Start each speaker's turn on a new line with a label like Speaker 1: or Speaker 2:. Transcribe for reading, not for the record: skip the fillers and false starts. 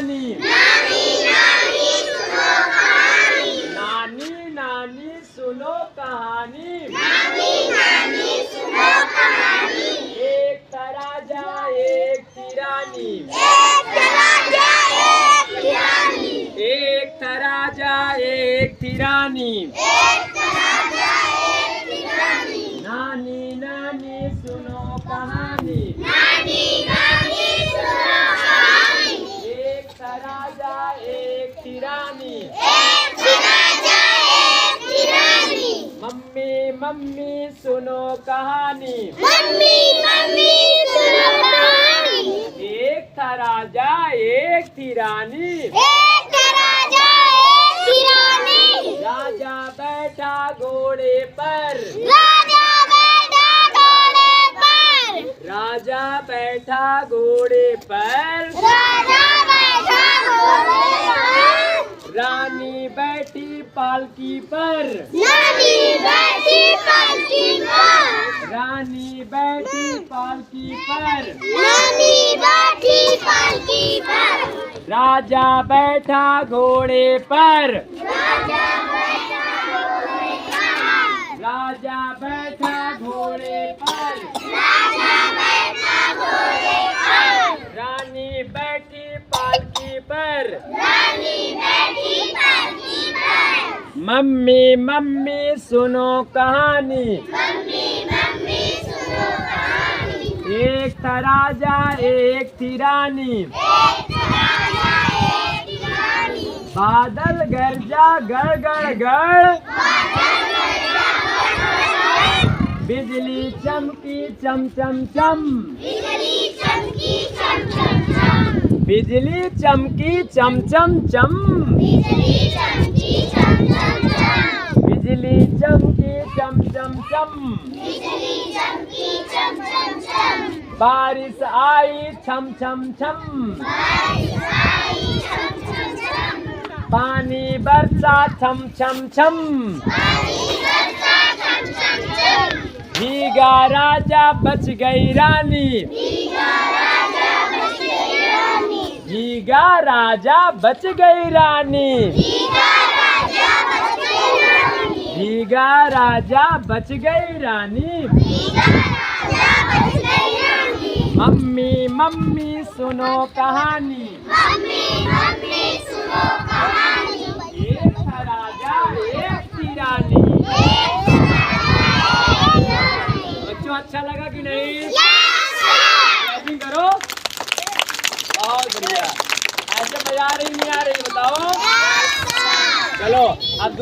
Speaker 1: कहानी। नानी नानी सुनो कहानी। एक था राजा एक थी रानी। एक था राजा एक थी रानी। नानी नानी सुनो कहानी। एक था राजा एक थी रानी। मम्मी मम्मी सुनो कहानी। एक था राजा एक थी रानी। राजा बैठा घोड़े पर। राजा बैठा घोड़े पर। रानी बैठी पालकी पर। रानी बैठी पालकी पर। राजा बैठा घोड़े पर। राजा बैठा घोड़े पर। रानी बैठी पालकी पर। मम्मी मम्मी सुनो कहानी। एक था राजा एक थी रानी। बादल गरजा गड़ गड़ गड़। बिजली चमकी चम चम चम। बिजली चमकी चम चम चम। बिजली चमकी चम चम चम। बारिश आई छम छम छम। पानी बरसा छम छम छम। भीगा राजा बच गई रानी। भीगा राजा बच गई रानी। भीगा राजा बच गई रानी। मम्मी मम्मी सुनो कहानी। एक था राजा एक थी रानी। बच्चों अच्छा लगा कि नहीं? क्लैपिंग करो। बहुत बढ़िया। ऐसे मजा आ रही नहीं आ रही बताओ? चलो अब